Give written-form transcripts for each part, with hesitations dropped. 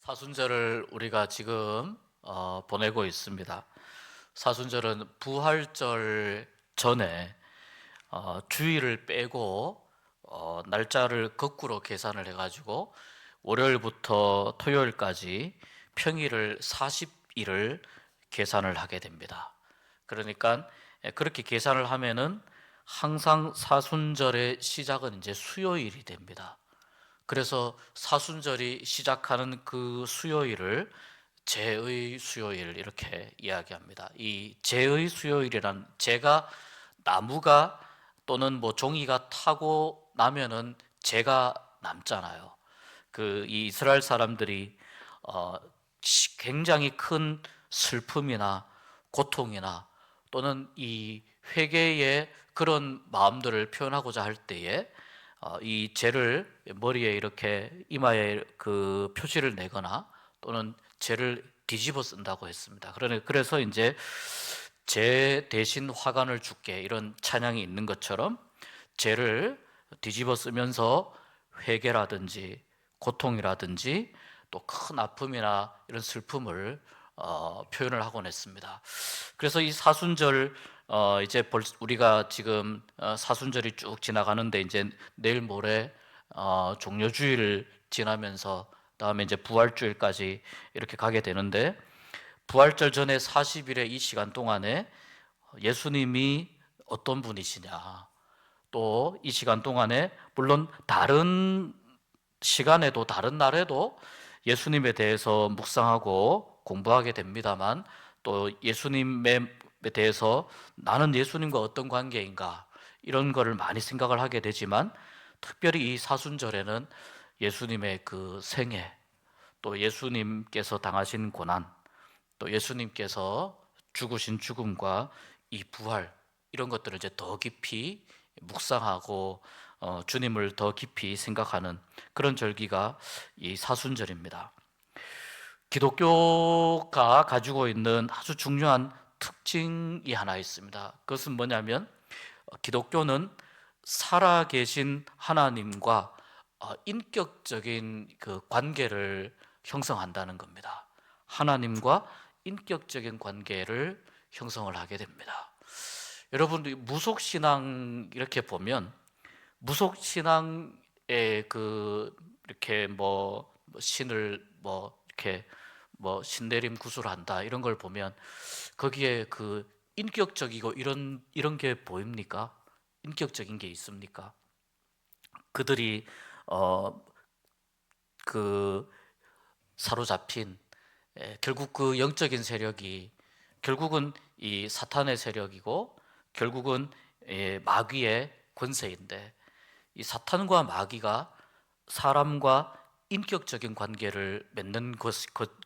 사순절을 우리가 지금 보내고 있습니다. 사순절은 부활절 전에 주일을 빼고 날짜를 거꾸로 계산을 해가지고 월요일부터 토요일까지 평일을 40일을 계산을 하게 됩니다. 그러니까 그렇게 계산을 하면은 항상 사순절의 시작은 이제 수요일이 됩니다. 그래서 사순절이 시작하는 그 수요일을 재의 수요일 이렇게 이야기합니다. 이 재의 수요일이란, 재가 나무가 또는 뭐 종이가 타고 나면은 재가 남잖아요. 그 이 이스라엘 사람들이 어 굉장히 큰 슬픔이나 고통이나 또는 이 회개의 그런 마음들을 표현하고자 할 때에 이 재를 머리에 이렇게 이마에 그 표시를 내거나 또는 재를 뒤집어 쓴다고 했습니다. 그래서 이제 재 대신 화관을 줄게 이런 찬양이 있는 것처럼 재를 뒤집어 쓰면서 회개라든지 고통이라든지 또 큰 아픔이나 이런 슬픔을 표현을 하곤 했습니다. 그래서 이 사순절 이제 우리가 지금 사순절이 쭉 지나가는데 이제 내일 모레 종려주일 지나면서 다음에 이제 부활주일까지 이렇게 가게 되는데, 부활절 전에 40일의 이 시간 동안에 예수님이 어떤 분이시냐, 또 이 시간 동안에 물론 다른 시간에도 다른 날에도 예수님에 대해서 묵상하고 공부하게 됩니다만, 또 예수님에 대해서 나는 예수님과 어떤 관계인가 이런 거를 많이 생각을 하게 되지만, 특별히 이 사순절에는 예수님의 그 생애, 또 예수님께서 당하신 고난, 또 예수님께서 죽으신 죽음과 이 부활, 이런 것들을 이제 더 깊이 묵상하고 주님을 더 깊이 생각하는 그런 절기가 이 사순절입니다. 기독교가 가지고 있는 아주 중요한 특징이 하나 있습니다. 그것은 뭐냐면 기독교는 살아계신 하나님과 인격적인 그 관계를 형성한다는 겁니다. 하나님과 인격적인 관계를 형성을 하게 됩니다. 여러분, 무속신앙 이렇게 보면 무속신앙의 그 이렇게 뭐 신을 뭐 이렇게 뭐 신내림 구술한다 이런 걸 보면 거기에 그 인격적이고 이런 게 보입니까? 인격적인 게 있습니까? 그들이 어 그 사로잡힌 결국 그 영적인 세력이 결국은 이 사탄의 세력이고 결국은 마귀의 권세인데, 이 사탄과 마귀가 사람과 인격적인 관계를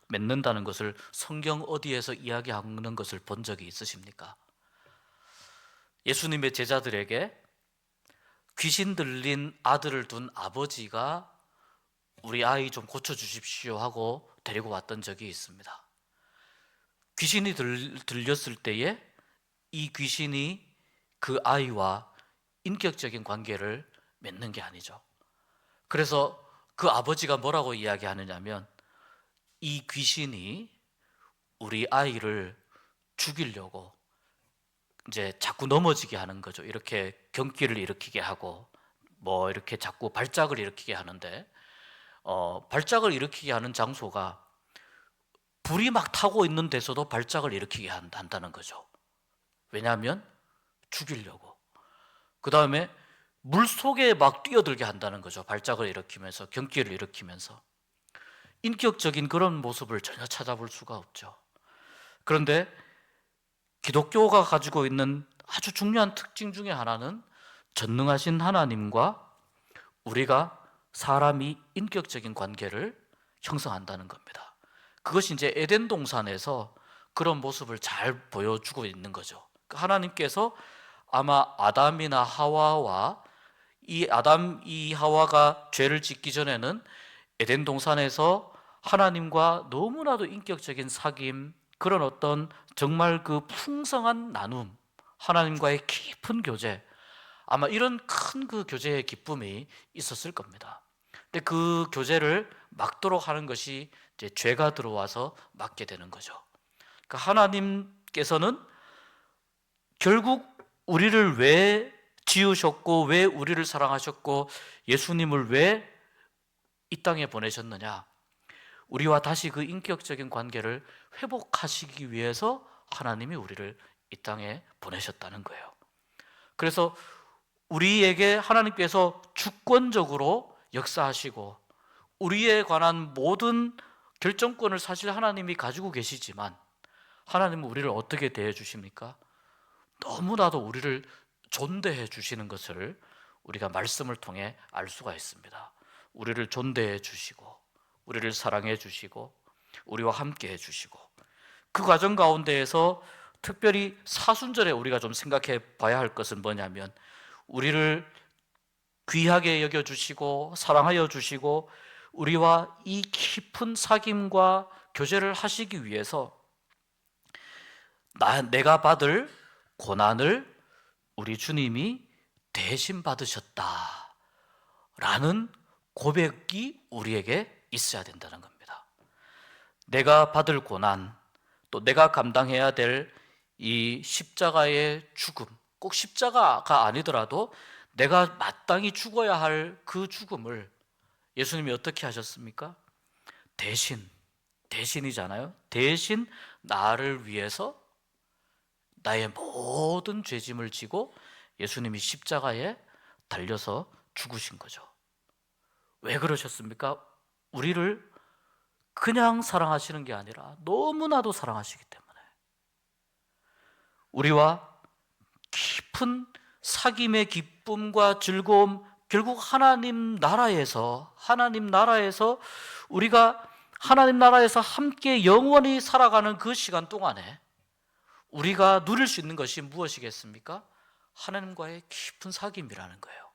맺는다는 것을 성경 어디에서 이야기하는 것을 본 적이 있으십니까? 예수님의 제자들에게 귀신 들린 아들을 둔 아버지가 우리 아이 좀 고쳐주십시오 하고 데리고 왔던 적이 있습니다. 귀신이 들렸을 때에 이 귀신이 그 아이와 인격적인 관계를 맺는 게 아니죠. 그래서 그 아버지가 뭐라고 이야기하느냐면, 이 귀신이 우리 아이를 죽이려고 이제 자꾸 넘어지게 하는 거죠. 이렇게 경기를 일으키게 하고 뭐 이렇게 자꾸 발작을 일으키게 하는데, 발작을 일으키게 하는 장소가 불이 막 타고 있는 데서도 발작을 일으키게 한다는 거죠. 왜냐하면 죽이려고. 그 다음에 물 속에 막 뛰어들게 한다는 거죠. 발작을 일으키면서, 경기를 일으키면서. 인격적인 그런 모습을 전혀 찾아볼 수가 없죠. 그런데 기독교가 가지고 있는 아주 중요한 특징 중에 하나는 전능하신 하나님과 우리가 사람이 인격적인 관계를 형성한다는 겁니다. 그것이 이제 에덴 동산에서 그런 모습을 잘 보여주고 있는 거죠. 하나님께서 아마 아담이나 하와와 이 하와가 죄를 짓기 전에는 에덴 동산에서 하나님과 너무나도 인격적인 사귐, 그런 어떤 정말 그 풍성한 나눔, 하나님과의 깊은 교제, 아마 이런 큰 그 교제의 기쁨이 있었을 겁니다. 근데 그 교제를 막도록 하는 것이 이제 죄가 들어와서 막게 되는 거죠. 그러니까 하나님께서는 결국 우리를 왜 지으셨고 왜 우리를 사랑하셨고 예수님을 왜 이 땅에 보내셨느냐? 우리와 다시 그 인격적인 관계를 회복하시기 위해서 하나님이 우리를 이 땅에 보내셨다는 거예요. 그래서 우리에게 하나님께서 주권적으로 역사하시고 우리에 관한 모든 결정권을 사실 하나님이 가지고 계시지만 하나님은 우리를 어떻게 대해 주십니까? 너무나도 우리를 존대해 주시는 것을 우리가 말씀을 통해 알 수가 있습니다. 우리를 존대해 주시고 우리를 사랑해 주시고 우리와 함께 해 주시고 그 과정 가운데에서 특별히 사순절에 우리가 좀 생각해 봐야 할 것은 뭐냐면 우리를 귀하게 여겨 주시고 사랑하여 주시고 우리와 이 깊은 사귐과 교제를 하시기 위해서 내가 받을 고난을 우리 주님이 대신 받으셨다라는 고백이 우리에게 있어야 된다는 겁니다. 내가 받을 고난, 또 내가 감당해야 될 이 십자가의 죽음, 꼭 십자가가 아니더라도 내가 마땅히 죽어야 할 그 죽음을 예수님이 어떻게 하셨습니까? 대신이잖아요. 대신 나를 위해서 나의 모든 죄짐을 지고 예수님이 십자가에 달려서 죽으신 거죠. 왜 그러셨습니까? 우리를 그냥 사랑하시는 게 아니라 너무나도 사랑하시기 때문에 우리와 깊은 사귐의 기쁨과 즐거움, 결국 하나님 나라에서 우리가 하나님 나라에서 함께 영원히 살아가는 그 시간 동안에 우리가 누릴 수 있는 것이 무엇이겠습니까? 하나님과의 깊은 사귐이라는 거예요.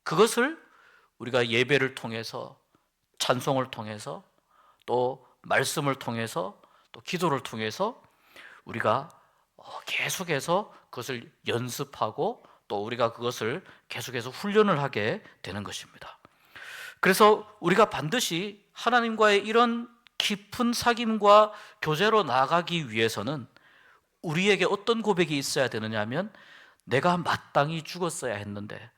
그것을 우리가 예배를 통해서, 찬송을 통해서, 또 말씀을 통해서, 또 기도를 통해서 우리가 계속해서 그것을 연습하고 또 우리가 그것을 계속해서 훈련을 하게 되는 것입니다. 그래서 우리가 반드시 하나님과의 이런 깊은 사귐과 교제로 나아가기 위해서는 우리에게 어떤 고백이 있어야 되느냐 하면 내가 마땅히 죽었어야 했는데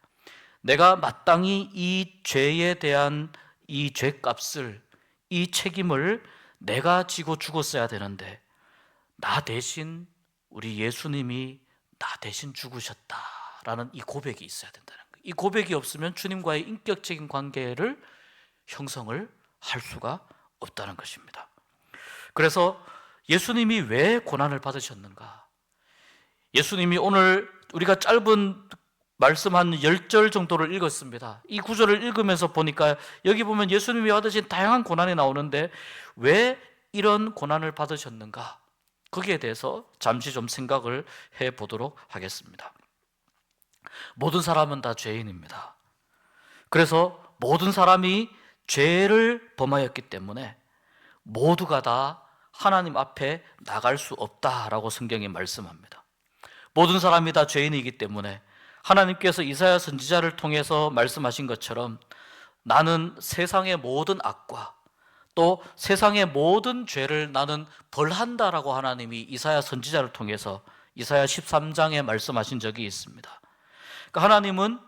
내가 마땅히 이 죄에 대한 이 죄값을, 이 책임을 내가 지고 죽었어야 되는데 나 대신 우리 예수님이 나 대신 죽으셨다라는 이 고백이 있어야 된다는 거예요. 이 고백이 없으면 주님과의 인격적인 관계를 형성을 할 수가 없다는 것입니다. 그래서 예수님이 왜 고난을 받으셨는가? 예수님이 오늘 우리가 짧은 말씀 한 10절 정도를 읽었습니다. 이 구절을 읽으면서 보니까 여기 보면 예수님이 받으신 다양한 고난이 나오는데 왜 이런 고난을 받으셨는가? 거기에 대해서 잠시 좀 생각을 해보도록 하겠습니다. 모든 사람은 다 죄인입니다. 그래서 모든 사람이 죄를 범하였기 때문에 모두가 다 하나님 앞에 나갈 수 없다라고 성경이 말씀합니다. 모든 사람이 다 죄인이기 때문에 하나님께서 이사야 선지자를 통해서 말씀하신 것처럼 나는 세상의 모든 악과 또 세상의 모든 죄를 나는 벌한다라고 하나님이 이사야 선지자를 통해서 이사야 13장에 말씀하신 적이 있습니다. 그러니까 하나님은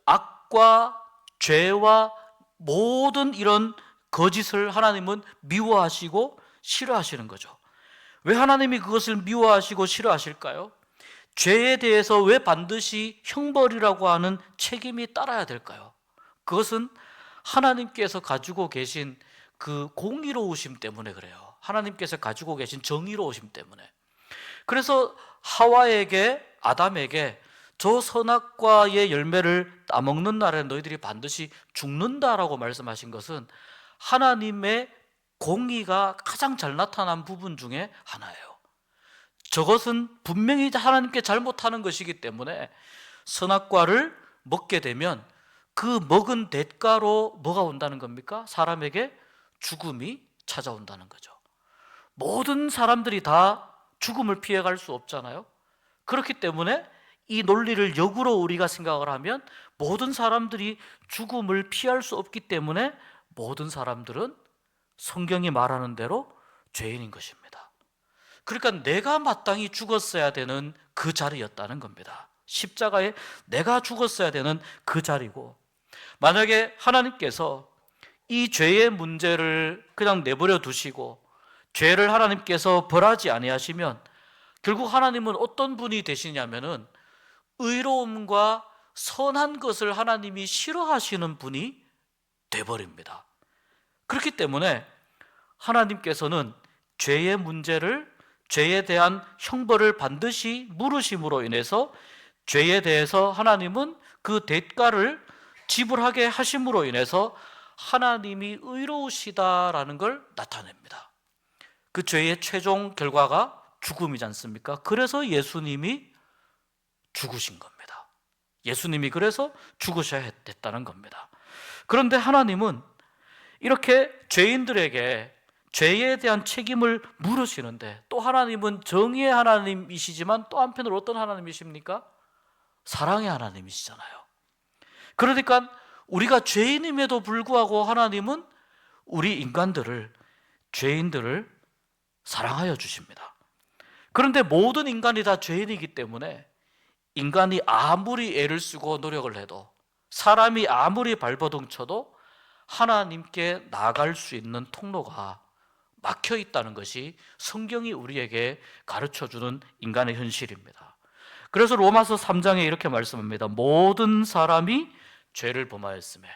악과 죄와 모든 이런 거짓을 하나님은 미워하시고 싫어하시는 거죠. 왜 하나님이 그것을 미워하시고 싫어하실까요? 죄에 대해서 왜 반드시 형벌이라고 하는 책임이 따라야 될까요? 그것은 하나님께서 가지고 계신 그 공의로우심 때문에 그래요. 하나님께서 가지고 계신 정의로우심 때문에. 그래서 하와에게, 아담에게 저 선악과의 열매를 따먹는 날에 너희들이 반드시 죽는다라고 말씀하신 것은 하나님의 공의가 가장 잘 나타난 부분 중에 하나예요. 저것은 분명히 하나님께 잘못하는 것이기 때문에 선악과를 먹게 되면 그 먹은 대가로 뭐가 온다는 겁니까? 사람에게 죽음이 찾아온다는 거죠. 모든 사람들이 다 죽음을 피해갈 수 없잖아요. 그렇기 때문에 이 논리를 역으로 우리가 생각을 하면 모든 사람들이 죽음을 피할 수 없기 때문에 모든 사람들은 성경이 말하는 대로 죄인인 것입니다. 그러니까 내가 마땅히 죽었어야 되는 그 자리였다는 겁니다. 십자가에 내가 죽었어야 되는 그 자리고, 만약에 하나님께서 이 죄의 문제를 그냥 내버려 두시고 죄를 하나님께서 벌하지 아니하시면 결국 하나님은 어떤 분이 되시냐면은 의로움과 선한 것을 하나님이 싫어하시는 분이 돼버립니다. 그렇기 때문에 하나님께서는 죄의 문제를, 죄에 대한 형벌을 반드시 물으심으로 인해서 죄에 대해서 하나님은 그 대가를 지불하게 하심으로 인해서 하나님이 의로우시다라는 걸 나타냅니다. 그 죄의 최종 결과가 죽음이지 않습니까? 그래서 예수님이 죽으신 겁니다. 예수님이 그래서 죽으셔야 됐다는 겁니다. 그런데 하나님은 이렇게 죄인들에게 죄에 대한 책임을 물으시는데, 또 하나님은 정의의 하나님이시지만 또 한편으로 어떤 하나님이십니까? 사랑의 하나님이시잖아요. 그러니까 우리가 죄인임에도 불구하고 하나님은 우리 인간들을, 죄인들을 사랑하여 주십니다. 그런데 모든 인간이 다 죄인이기 때문에 인간이 아무리 애를 쓰고 노력을 해도, 사람이 아무리 발버둥 쳐도 하나님께 나아갈 수 있는 통로가 막혀 있다는 것이 성경이 우리에게 가르쳐주는 인간의 현실입니다. 그래서 로마서 3장에 이렇게 말씀합니다. 모든 사람이 죄를 범하였으며,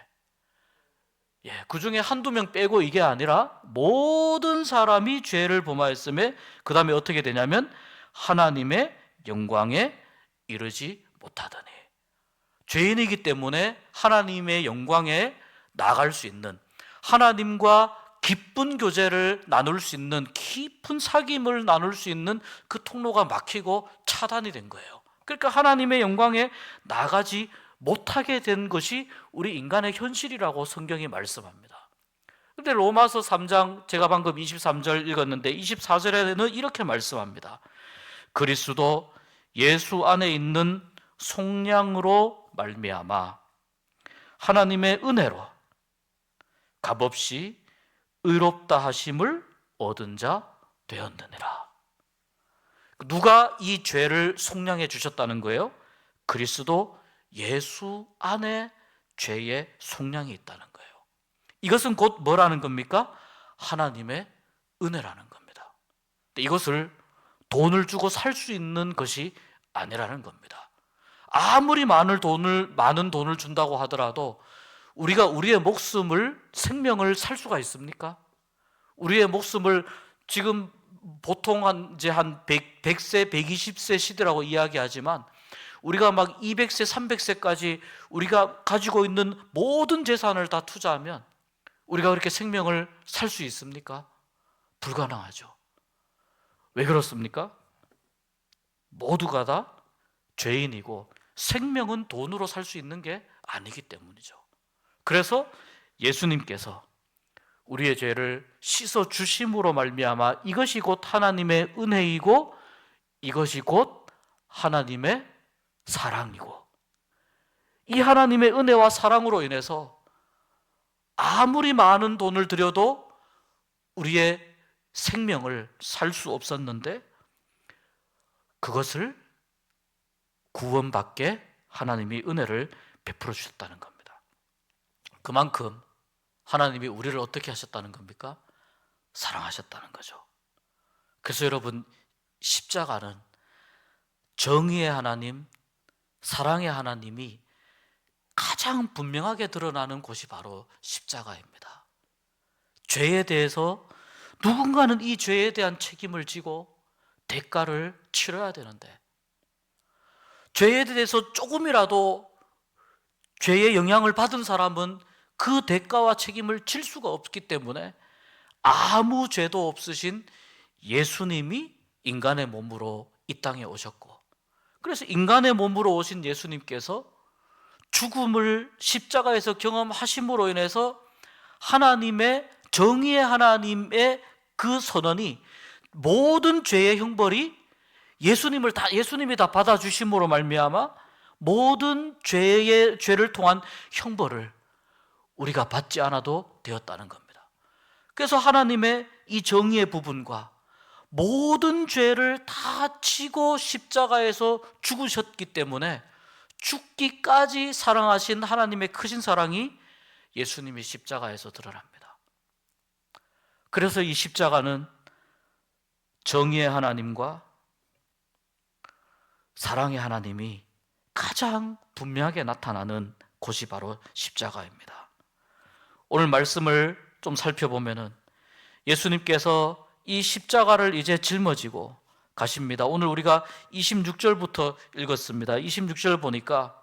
그 중에 한두 명 빼고 이게 아니라 모든 사람이 죄를 범하였으며, 그 다음에 어떻게 되냐면 하나님의 영광에 이르지 못하더니, 죄인이기 때문에 하나님의 영광에 나갈 수 있는, 하나님과 기쁜 교제를 나눌 수 있는, 깊은 사귐을 나눌 수 있는 그 통로가 막히고 차단이 된 거예요. 그러니까 하나님의 영광에 나가지 못하게 된 것이 우리 인간의 현실이라고 성경이 말씀합니다. 그런데 로마서 3장, 제가 방금 23절 읽었는데 24절에는 이렇게 말씀합니다. 그리스도 예수 안에 있는 속량으로 말미암아 하나님의 은혜로 값없이 의롭다 하심을 얻은 자 되었느니라. 누가 이 죄를 속량해 주셨다는 거예요? 그리스도 예수 안에 죄의 속량이 있다는 거예요. 이것은 곧 뭐라는 겁니까? 하나님의 은혜라는 겁니다. 이것을 돈을 주고 살 수 있는 것이 아니라는 겁니다. 아무리 많은 돈을 준다고 하더라도 우리가 우리의 목숨을, 생명을 살 수가 있습니까? 우리의 목숨을 지금 보통 이제 한 100세, 120세 시대라고 이야기하지만 우리가 막 200세, 300세까지 우리가 가지고 있는 모든 재산을 다 투자하면 우리가 그렇게 생명을 살 수 있습니까? 불가능하죠. 왜 그렇습니까? 모두가 다 죄인이고 생명은 돈으로 살 수 있는 게 아니기 때문이죠. 그래서 예수님께서 우리의 죄를 씻어 주심으로 말미암아 이것이 곧 하나님의 은혜이고 이것이 곧 하나님의 사랑이고, 이 하나님의 은혜와 사랑으로 인해서 아무리 많은 돈을 들여도 우리의 생명을 살 수 없었는데 그것을 구원받게 하나님이 은혜를 베풀어 주셨다는 겁니다. 그만큼 하나님이 우리를 어떻게 하셨다는 겁니까? 사랑하셨다는 거죠. 그래서 여러분, 십자가는 정의의 하나님, 사랑의 하나님이 가장 분명하게 드러나는 곳이 바로 십자가입니다. 죄에 대해서 누군가는 이 죄에 대한 책임을 지고 대가를 치러야 되는데, 죄에 대해서 조금이라도 죄의 영향을 받은 사람은 그 대가와 책임을 질 수가 없기 때문에 아무 죄도 없으신 예수님이 인간의 몸으로 이 땅에 오셨고, 그래서 인간의 몸으로 오신 예수님께서 죽음을 십자가에서 경험하심으로 인해서 하나님의, 정의의 하나님의 그 선언이, 모든 죄의 형벌이 예수님이 다 받아주심으로 말미암아 모든 죄를 통한 형벌을 우리가 받지 않아도 되었다는 겁니다. 그래서 하나님의 이 정의의 부분과 모든 죄를 다 지고 십자가에서 죽으셨기 때문에 죽기까지 사랑하신 하나님의 크신 사랑이 예수님이 십자가에서 드러납니다. 그래서 이 십자가는 정의의 하나님과 사랑의 하나님이 가장 분명하게 나타나는 곳이 바로 십자가입니다. 오늘 말씀을 좀 살펴보면은 예수님께서 이 십자가를 이제 짊어지고 가십니다. 오늘 우리가 26절부터 읽었습니다. 26절 보니까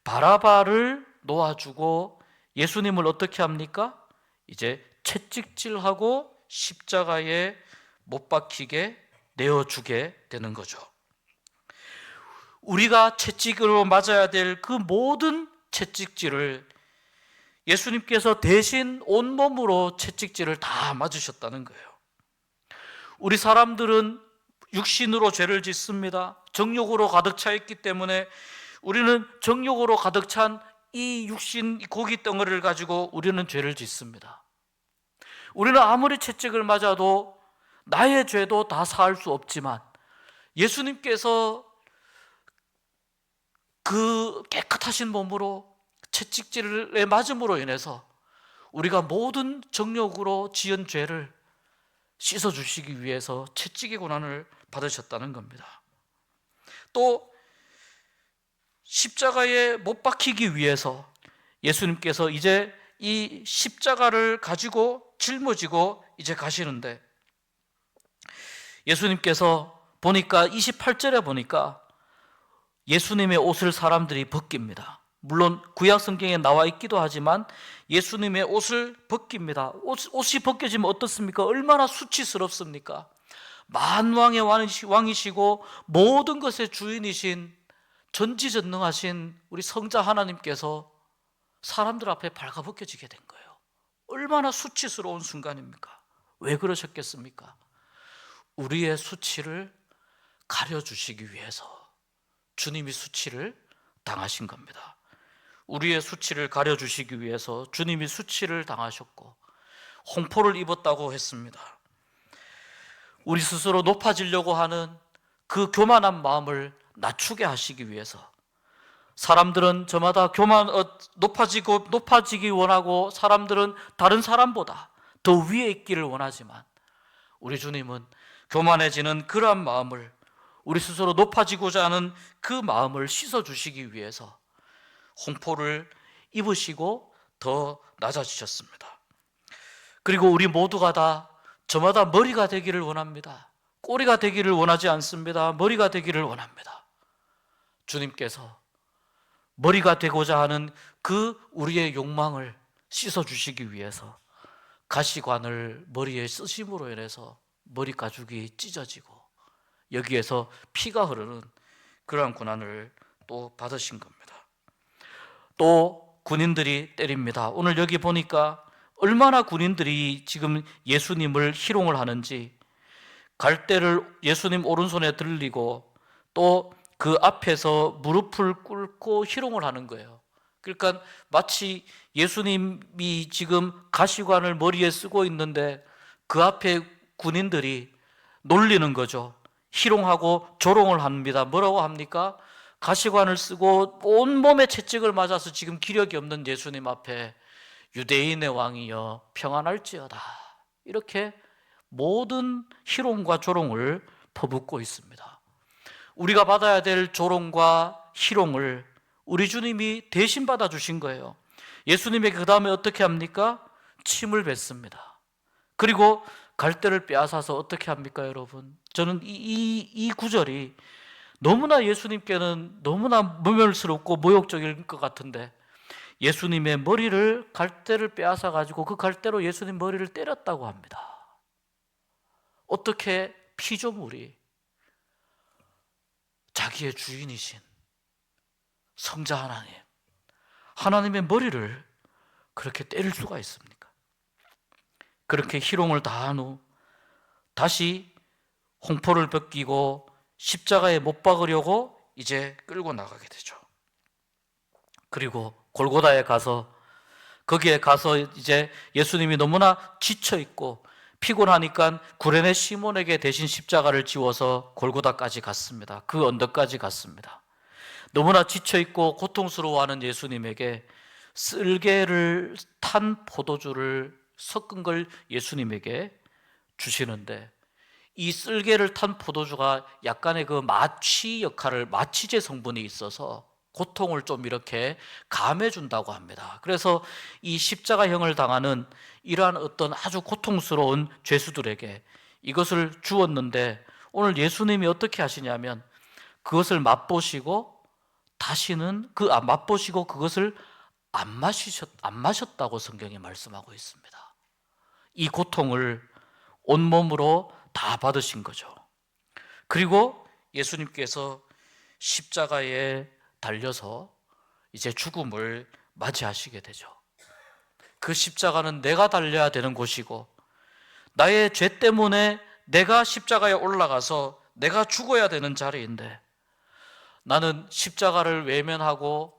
바라바를 놓아주고 예수님을 어떻게 합니까? 이제 채찍질하고 십자가에 못 박히게 내어주게 되는 거죠. 우리가 채찍으로 맞아야 될 그 모든 채찍질을 예수님께서 대신 온몸으로 채찍질을 다 맞으셨다는 거예요. 우리 사람들은 육신으로 죄를 짓습니다. 정욕으로 가득 차 있기 때문에 우리는 정욕으로 가득 찬 이 육신, 고기 덩어리를 가지고 우리는 죄를 짓습니다. 우리는 아무리 채찍을 맞아도 나의 죄도 다 사할 수 없지만 예수님께서 그 깨끗하신 몸으로 채찍질에 맞음으로 인해서 우리가 모든 정욕으로 지은 죄를 씻어주시기 위해서 채찍의 고난을 받으셨다는 겁니다. 또 십자가에 못 박히기 위해서 예수님께서 이제 이 십자가를 가지고 짊어지고 이제 가시는데, 예수님께서 보니까 28절에 보니까 예수님의 옷을 사람들이 벗깁니다. 물론 구약 성경에 나와 있기도 하지만 예수님의 옷을 벗깁니다. 옷이 벗겨지면 어떻습니까? 얼마나 수치스럽습니까? 만왕의 왕이시고 모든 것의 주인이신 전지전능하신 우리 성자 하나님께서 사람들 앞에 발가벗겨지게 된 거예요. 얼마나 수치스러운 순간입니까? 왜 그러셨겠습니까? 우리의 수치를 가려주시기 위해서 주님이 수치를 당하신 겁니다. 우리의 수치를 가려주시기 위해서 주님이 수치를 당하셨고 홍포를 입었다고 했습니다. 우리 스스로 높아지려고 하는 그 교만한 마음을 낮추게 하시기 위해서, 사람들은 저마다 높아지기 원하고 사람들은 다른 사람보다 더 위에 있기를 원하지만 우리 주님은 교만해지는 그러한 마음을, 우리 스스로 높아지고자 하는 그 마음을 씻어주시기 위해서 홍포를 입으시고 더 낮아지셨습니다. 그리고 우리 모두가 다 저마다 머리가 되기를 원합니다. 꼬리가 되기를 원하지 않습니다. 머리가 되기를 원합니다. 주님께서 머리가 되고자 하는 그 우리의 욕망을 씻어주시기 위해서 가시관을 머리에 쓰심으로 인해서 머리 가죽이 찢어지고 여기에서 피가 흐르는 그러한 고난을 또 받으신 겁니다. 또 군인들이 때립니다. 오늘 여기 보니까 얼마나 군인들이 지금 예수님을 희롱을 하는지, 갈대를 예수님 오른손에 들리고 또 그 앞에서 무릎을 꿇고 희롱을 하는 거예요. 그러니까 마치 예수님이 지금 가시관을 머리에 쓰고 있는데 그 앞에 군인들이 놀리는 거죠. 희롱하고 조롱을 합니다. 뭐라고 합니까? 가시관을 쓰고 온몸에 채찍을 맞아서 지금 기력이 없는 예수님 앞에 유대인의 왕이여 평안할지어다, 이렇게 모든 희롱과 조롱을 퍼붓고 있습니다. 우리가 받아야 될 조롱과 희롱을 우리 주님이 대신 받아주신 거예요. 예수님에게 그 다음에 어떻게 합니까? 침을 뱉습니다. 그리고 갈대를 빼앗아서 어떻게 합니까, 여러분? 저는 이 구절이 너무나 예수님께는 너무나 모멸스럽고 모욕적일 것 같은데, 예수님의 머리를, 갈대를 빼앗아 가지고 그 갈대로 예수님 머리를 때렸다고 합니다. 어떻게 피조물이 자기의 주인이신 성자 하나님의 머리를 그렇게 때릴 수가 있습니까? 그렇게 희롱을 다한 후 다시 홍포를 벗기고 십자가에 못 박으려고 이제 끌고 나가게 되죠. 그리고 골고다에 가서, 거기에 가서 이제 예수님이 너무나 지쳐 있고 피곤하니까 구레네 시몬에게 대신 십자가를 지워서 골고다까지 갔습니다. 그 언덕까지 갔습니다. 너무나 지쳐 있고 고통스러워하는 예수님에게 쓸개를 탄 포도주를 섞은 걸 예수님에게 주시는데, 이 쓸개를 탄 포도주가 약간의 그 마취 역할을, 마취제 성분이 있어서 고통을 좀 이렇게 감해준다고 합니다. 그래서 이 십자가형을 당하는 이러한 어떤 아주 고통스러운 죄수들에게 이것을 주었는데, 오늘 예수님이 어떻게 하시냐면 그것을 맛보시고 다시는 맛보시고 그것을 안 마셨다고 성경이 말씀하고 있습니다. 이 고통을 온몸으로 다 받으신 거죠. 그리고 예수님께서 십자가에 달려서 이제 죽음을 맞이하시게 되죠. 그 십자가는 내가 달려야 되는 곳이고, 나의 죄 때문에 내가 십자가에 올라가서 내가 죽어야 되는 자리인데, 나는 십자가를 외면하고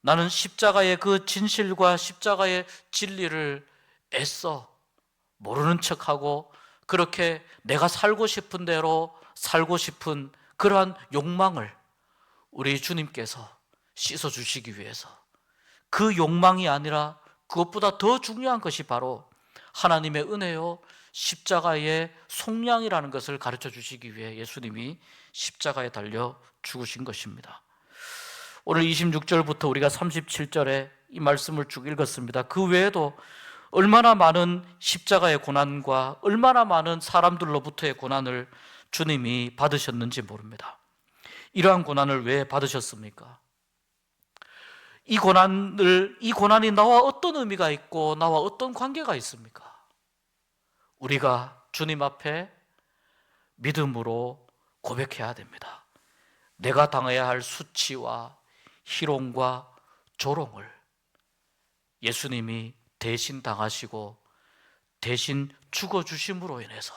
나는 십자가의 그 진실과 십자가의 진리를 애써 모르는 척하고 그렇게 내가 살고 싶은 대로 살고 싶은 그러한 욕망을 우리 주님께서 씻어주시기 위해서, 그 욕망이 아니라 그것보다 더 중요한 것이 바로 하나님의 은혜요 십자가의 속량이라는 것을 가르쳐 주시기 위해 예수님이 십자가에 달려 죽으신 것입니다. 오늘 26절부터 우리가 37절에 이 말씀을 쭉 읽었습니다. 그 외에도 얼마나 많은 십자가의 고난과 얼마나 많은 사람들로부터의 고난을 주님이 받으셨는지 모릅니다. 이러한 고난을 왜 받으셨습니까? 이 고난이 나와 어떤 의미가 있고 나와 어떤 관계가 있습니까? 우리가 주님 앞에 믿음으로 고백해야 됩니다. 내가 당해야 할 수치와 희롱과 조롱을 예수님이 대신 당하시고 대신 죽어주심으로 인해서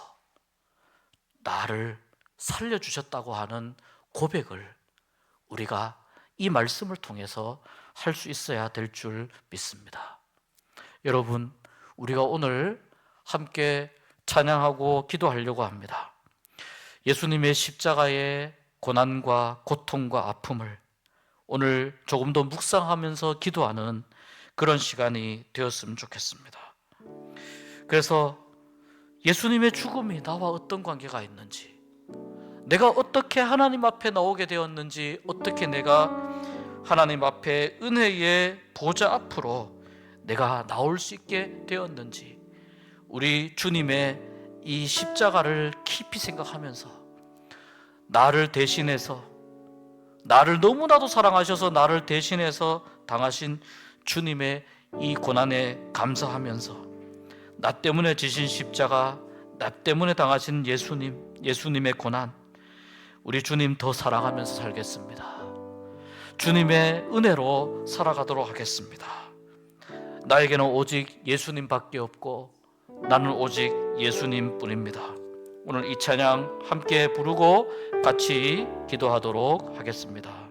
나를 살려주셨다고 하는 고백을 우리가 이 말씀을 통해서 할 수 있어야 될 줄 믿습니다. 여러분, 우리가 오늘 함께 찬양하고 기도하려고 합니다. 예수님의 십자가의 고난과 고통과 아픔을 오늘 조금 더 묵상하면서 기도하는 그런 시간이 되었으면 좋겠습니다. 그래서 예수님의 죽음이 나와 어떤 관계가 있는지, 내가 어떻게 하나님 앞에 나오게 되었는지, 어떻게 내가 하나님 앞에 은혜의 보좌 앞으로 내가 나올 수 있게 되었는지, 우리 주님의 이 십자가를 깊이 생각하면서 나를 대신해서, 나를 너무나도 사랑하셔서 나를 대신해서 당하신 주님의 이 고난에 감사하면서 나 때문에 지신 십자가, 나 때문에 당하신 예수님의 고난, 우리 주님 더 사랑하면서 살겠습니다. 주님의 은혜로 살아가도록 하겠습니다. 나에게는 오직 예수님밖에 없고 나는 오직 예수님뿐입니다. 오늘 이 찬양 함께 부르고 같이 기도하도록 하겠습니다.